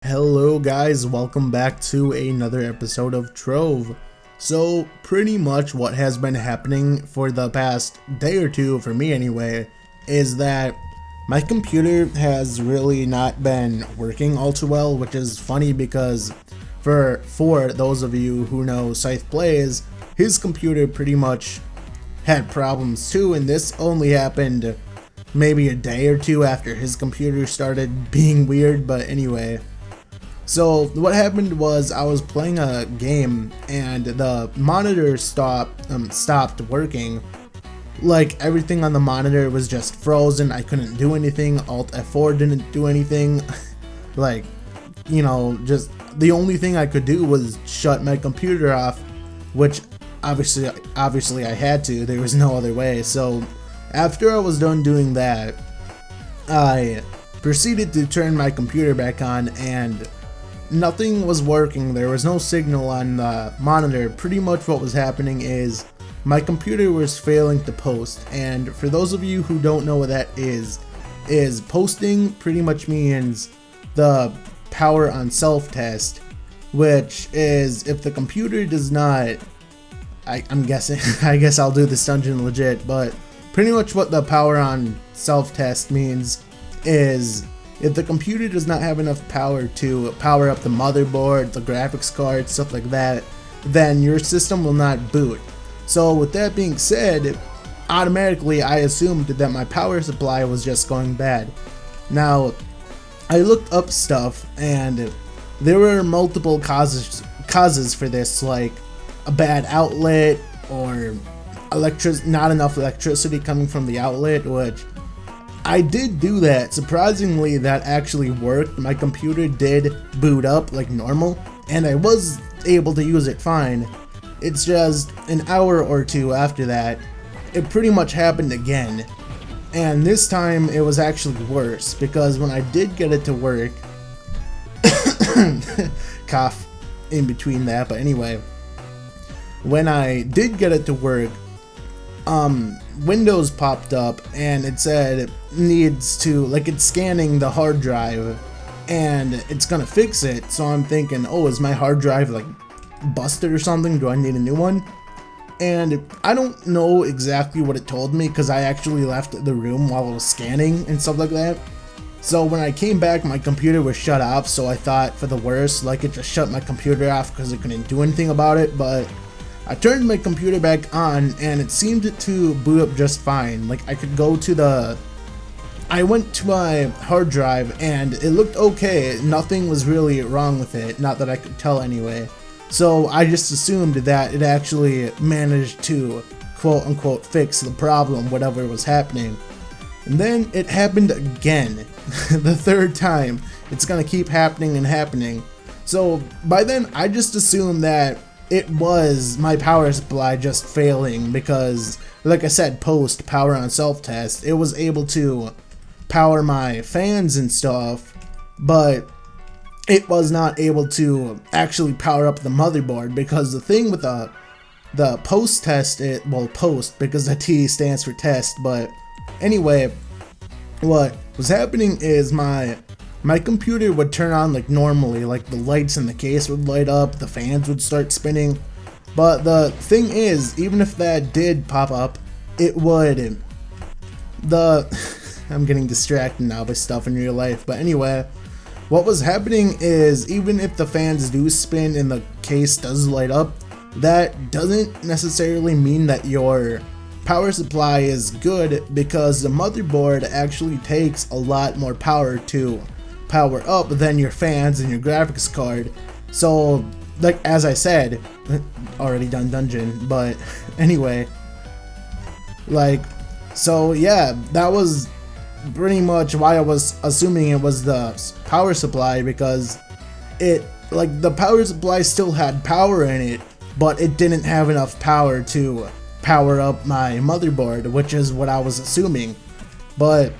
Hello guys, welcome back to another episode of Trove. So pretty much what has been happening for the past day or two, for me anyway, is that my computer has really not been working all too well, which is funny because for those of you who know Scythe Plays, his computer pretty much had problems too, and this only happened maybe a day or two after his computer started being weird. But anyway, so what happened was I was playing a game and the monitor stopped working. Like everything on the monitor was just frozen. I couldn't do anything. Alt F4 didn't do anything. Like, you know, just the only thing I could do was shut my computer off, which obviously I had to. There was no other way. So after I was done doing that, I proceeded to turn my computer back on and nothing was working. There was no signal on the monitor. Pretty much what was happening is my computer was failing to post, and for those of you who don't know what that is posting pretty much means the power on self test, which is if the computer does not, I'm guessing, I guess I'll do this dungeon legit, but pretty much what the power on self test means is if the computer does not have enough power to power up the motherboard, the graphics card, stuff like that, then your system will not boot. So with that being said, automatically I assumed that my power supply was just going bad. Now, I looked up stuff and there were multiple causes for this, like a bad outlet or not enough electricity coming from the outlet, which I did do that. Surprisingly, that actually worked. My computer did boot up like normal, and I was able to use it fine. It's just an hour or two after that, it pretty much happened again. And this time, it was actually worse, because when I did get it to work, cough in between that, but anyway, when I did get it to work, Windows popped up and it said it needs to, like, it's scanning the hard drive and it's gonna fix it. So I'm thinking, oh, is my hard drive like busted or something? Do I need a new one? And I don't know exactly what it told me because I actually left the room while it was scanning and stuff like that. So when I came back, my computer was shut off, so I thought for the worst, like it just shut my computer off because it couldn't do anything about it. But I turned my computer back on and it seemed to boot up just fine. Like I could go to I went to my hard drive and it looked okay. Nothing was really wrong with it, not that I could tell anyway. So I just assumed that it actually managed to quote unquote fix the problem, whatever was happening. And then it happened again, the third time. It's gonna keep happening and happening. So by then I just assumed that it was my power supply just failing because, like I said, post power on self test, it was able to power my fans and stuff, but it was not able to actually power up the motherboard, because the thing with the post test, post because the T stands for test, but anyway, what was happening is my computer would turn on like normally, like the lights in the case would light up, the fans would start spinning. But the thing is, even if that did pop up, it would, I'm getting distracted now by stuff in real life, but anyway, what was happening is even if the fans do spin and the case does light up, that doesn't necessarily mean that your power supply is good, because the motherboard actually takes a lot more power to power up than your fans and your graphics card. So, like, as I said, already done dungeon, but anyway, like, so yeah, that was pretty much why I was assuming it was the power supply, because it, like, the power supply still had power in it, but it didn't have enough power to power up my motherboard, which is what I was assuming. But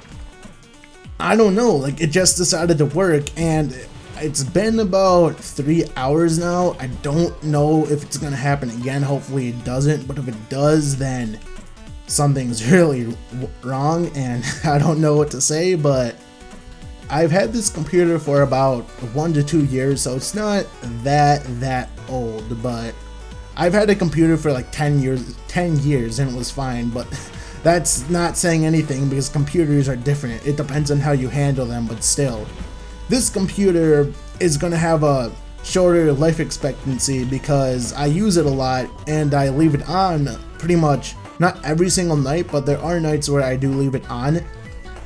I don't know, like, it just decided to work, and it's been about 3 hours now. I don't know if it's gonna happen again. Hopefully it doesn't, but if it does, then something's really wrong, and I don't know what to say. But I've had this computer for about 1 to 2 years, so it's not that old, but I've had a computer for like 10 years and it was fine, but that's not saying anything because computers are different. It depends on how you handle them, but still. This computer is going to have a shorter life expectancy because I use it a lot and I leave it on pretty much not every single night, but there are nights where I do leave it on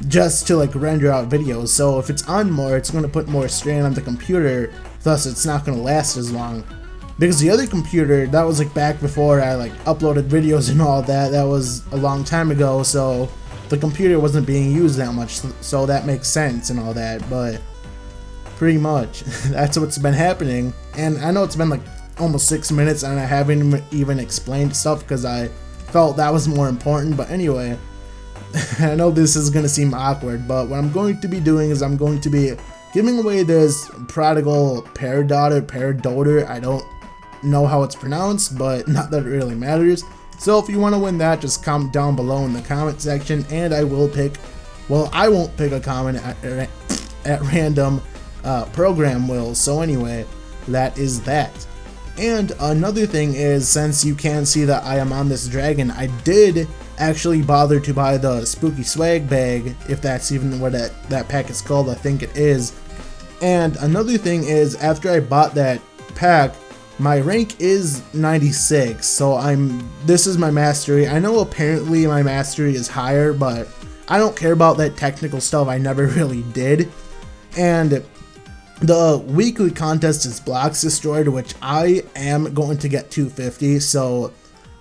just to like render out videos. So if it's on more, it's going to put more strain on the computer, thus it's not going to last as long. Because the other computer, that was like back before I like uploaded videos and all that, that was a long time ago, so the computer wasn't being used that much, so that makes sense and all that, but pretty much that's what's been happening. And I know it's been like almost 6 minutes and I haven't even explained stuff because I felt that was more important, but anyway, I know this is going to seem awkward, but what I'm going to be doing is I'm going to be giving away this prodigal paradoter, I don't know how it's pronounced, but not that it really matters. So if you want to win that, just comment down below in the comment section and I will pick, well, I won't pick a comment at random, program will. So anyway, that is that. And another thing is, since you can see that I am on this dragon, I did actually bother to buy the spooky swag bag, if that's even what that pack is called. I think it is. And another thing is, after I bought that pack, my rank is 96, so this is my mastery. I know apparently my mastery is higher, but I don't care about that technical stuff. I never really did. And the weekly contest is blocks destroyed, which I am going to get 250, so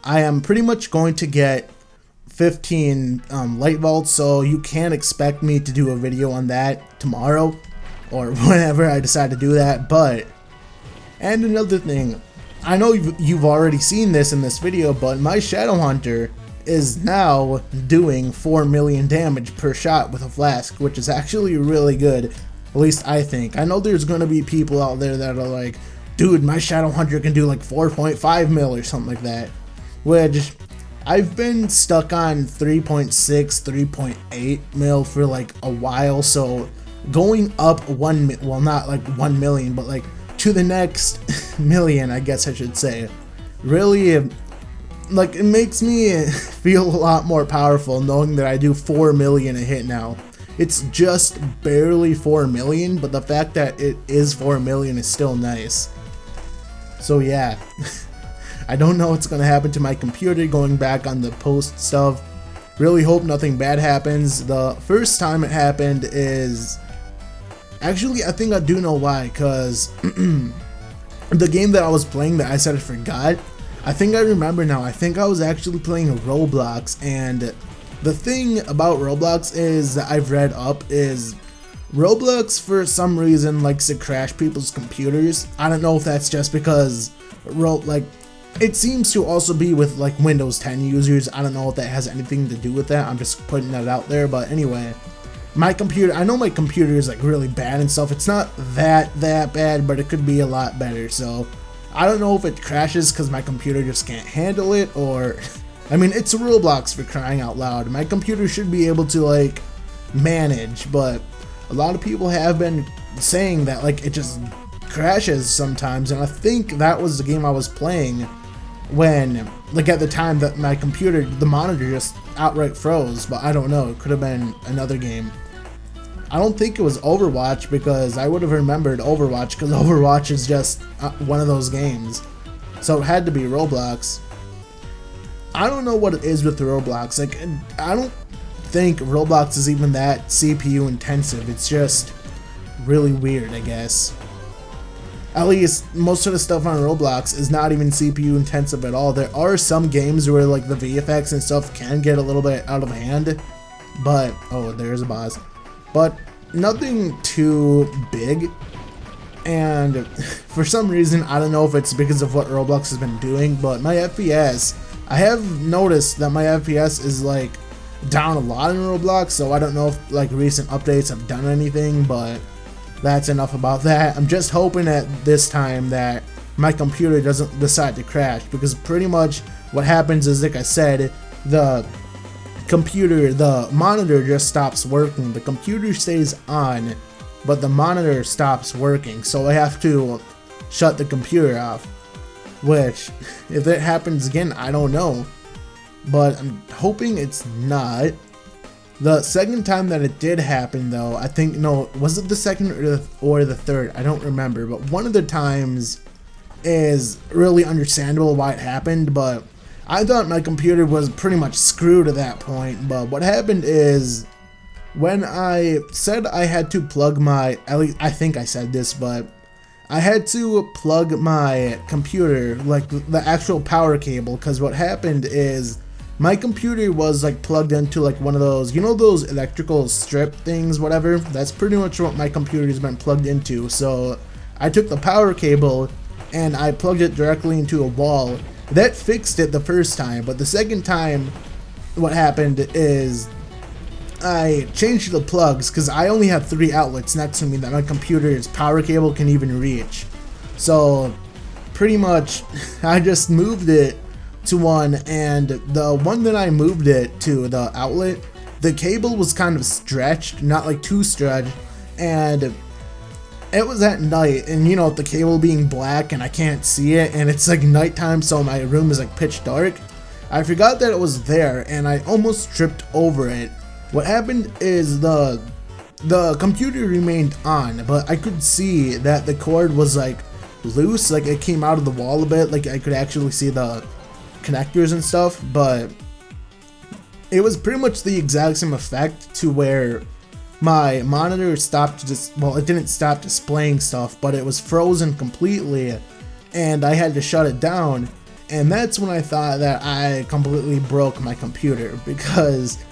I am pretty much going to get 15 light vaults, so you can expect me to do a video on that tomorrow or whenever I decide to do that. But and another thing, I know you've already seen this in this video, but my Shadow Hunter is now doing 4 million damage per shot with a flask, which is actually really good, at least I think. I know there's going to be people out there that are like, dude, my Shadow Hunter can do like 4.5 mil or something like that, which I've been stuck on 3.6, 3.8 mil for like a while, so going up well, not like 1 million, but like to the next million, I guess I should say, really, like, it makes me feel a lot more powerful knowing that I do 4 million a hit now. It's just barely 4 million, but the fact that it is 4 million is still nice. So yeah, I don't know what's gonna happen to my computer going back on the post stuff. Really hope nothing bad happens. The first time it happened is, actually, I think I do know why, because the game that I was playing that I said I forgot, I think I remember now. I think I was actually playing Roblox, and the thing about Roblox is that I've read up is Roblox for some reason likes to crash people's computers. I don't know if that's just because it seems to also be with like Windows 10 users. I don't know if that has anything to do with that. I'm just putting that out there, but anyway. My computer, I know my computer is like really bad and stuff. It's not that bad, but it could be a lot better. So I don't know if it crashes because my computer just can't handle it, or I mean, it's Roblox, for crying out loud. My computer should be able to like manage, but a lot of people have been saying that like it just crashes sometimes, and I think that was the game I was playing when, like, at the time that my computer, the monitor just outright froze, but I don't know, it could have been another game. I don't think it was Overwatch, because I would have remembered Overwatch, because Overwatch is just one of those games. So it had to be Roblox. I don't know what it is with Roblox. Like, I don't think Roblox is even that CPU intensive. It's just really weird, I guess. At least most of the stuff on Roblox is not even CPU intensive at all. There are some games where like the VFX and stuff can get a little bit out of hand, but oh, there's a boss. But nothing too big. And for some reason, I don't know if it's because of what Roblox has been doing, but my FPS, I have noticed that my FPS is like down a lot in Roblox, so I don't know if like recent updates have done anything, but that's enough about that. I'm just hoping at this time that my computer doesn't decide to crash, because pretty much what happens is, like I said, the monitor just stops working. The computer stays on, but the monitor stops working, so I have to shut the computer off, which if it happens again, I don't know, but I'm hoping it's not. The second time that it did happen though, I think, no, was it the second or the third? I don't remember, but one of the times is really understandable why it happened, but I thought my computer was pretty much screwed at that point. But what happened is, when I said I had to plug my, at least I think I said this, but I had to plug my computer, like the actual power cable, because what happened is my computer was like plugged into like one of those, you know, those electrical strip things, whatever. That's pretty much what my computer's been plugged into. So I took the power cable and I plugged it directly into a wall. That fixed it the first time, but the second time what happened is I changed the plugs because I only have 3 outlets next to me that my computer's power cable can even reach. So pretty much I just moved it to one, and the one that I moved it to, the outlet, the cable was kind of stretched, not like too stretched, and it was at night, and you know, the cable being black and I can't see it, and it's like nighttime, so my room is like pitch dark. I forgot that it was there and I almost tripped over it. What happened is the computer remained on, but I could see that the cord was like loose, like it came out of the wall a bit, like I could actually see the connectors and stuff, but it was pretty much the exact same effect to where my monitor stopped well, it didn't stop displaying stuff, but it was frozen completely and I had to shut it down. And that's when I thought that I completely broke my computer, because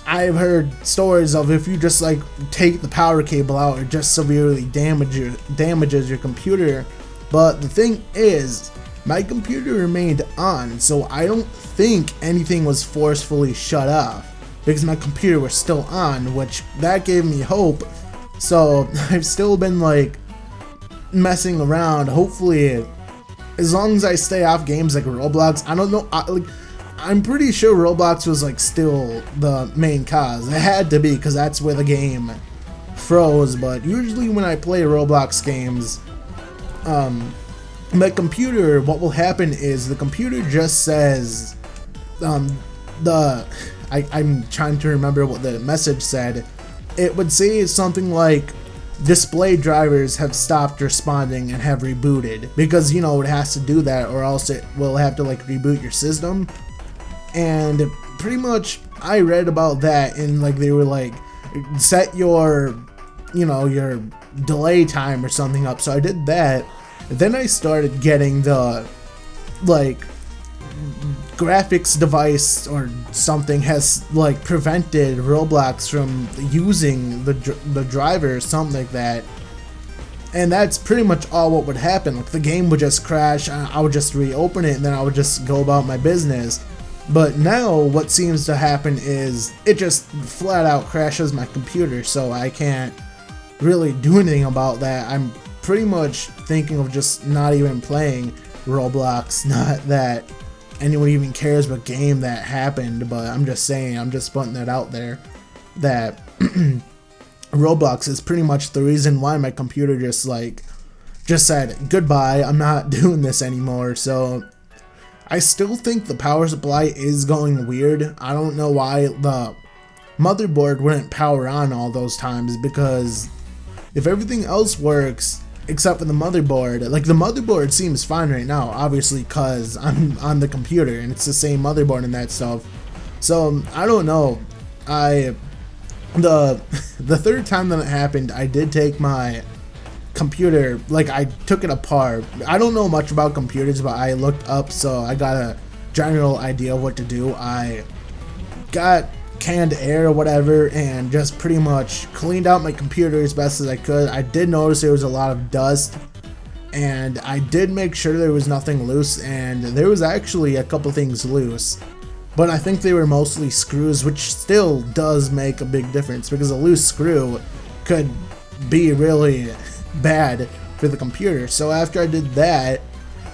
I've heard stories of if you just like take the power cable out, it just severely damages your computer. But the thing is, my computer remained on, so I don't think anything was forcefully shut off, because my computer was still on, which that gave me hope. So I've still been like messing around. Hopefully, as long as I stay off games like Roblox, I don't know, I'm pretty sure Roblox was like still the main cause. It had to be, because that's where the game froze. But usually when I play Roblox games, my computer, what will happen is the computer just says, I'm trying to remember what the message said. It would say something like, display drivers have stopped responding and have rebooted, because you know it has to do that or else it will have to like reboot your system. And pretty much I read about that, and like they were like, set your, you know, your delay time or something up. So I did that. Then I started getting the like graphics device or something has like prevented Roblox from using the driver or something like that. And that's pretty much all what would happen. Like the game would just crash, I would just reopen it, and then I would just go about my business. But now what seems to happen is it just flat out crashes my computer, so I can't really do anything about that. I'm pretty much thinking of just not even playing Roblox. Not that anyone even cares what game that happened, but I'm just saying, I'm just putting that out there, that Roblox is pretty much the reason why my computer just said goodbye, I'm not doing this anymore. So I still think the power supply is going weird. I don't know why the motherboard wouldn't power on all those times, because if everything else works except for the motherboard, like the motherboard seems fine right now, obviously, because I'm on the computer and it's the same motherboard and that stuff. So I don't know. The third time that it happened, I did take my computer, like I took it apart. I don't know much about computers, but I looked up, so I got a general idea of what to do. I got canned air or whatever and just pretty much cleaned out my computer as best as I could. I did notice there was a lot of dust, and I did make sure there was nothing loose, and there was actually a couple things loose, but I think they were mostly screws, which still does make a big difference, because a loose screw could be really bad for the computer. So after I did that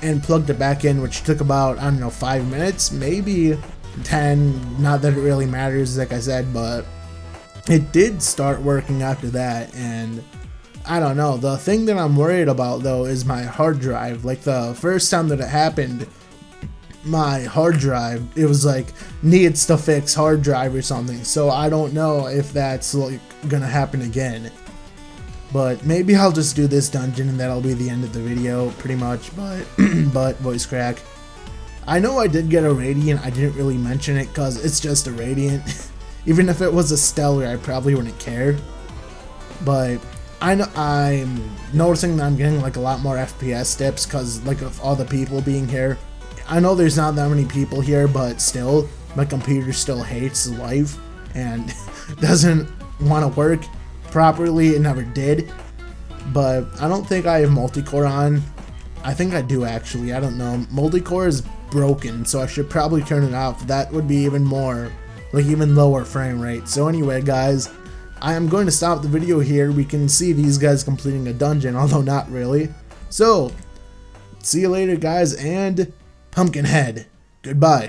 and plugged it back in, which took about, I don't know, 5 minutes, maybe 10, not that it really matters, like I said, but it did start working after that. And I don't know. The thing that I'm worried about though is my hard drive. Like the first time that it happened, my hard drive, it was like needs to fix hard drive or something. So I don't know if that's like gonna happen again. But maybe I'll just do this dungeon and that'll be the end of the video pretty much. But voice crack. I know I did get a radiant. I didn't really mention it because it's just a radiant. Even if it was a stellar, I probably wouldn't care. But I'm noticing that I'm getting like a lot more FPS dips because like of all the people being here. I know there's not that many people here, but still, my computer still hates life and doesn't want to work properly. It never did. But I don't think I have multi-core on. I think I do actually. I don't know. Multi-core is broken, so I should probably turn it off. That would be even more, like even lower frame rate. So anyway, guys, I am going to stop the video here. We can see these guys completing a dungeon, although not really. So, see you later, guys, and Pumpkinhead. Goodbye.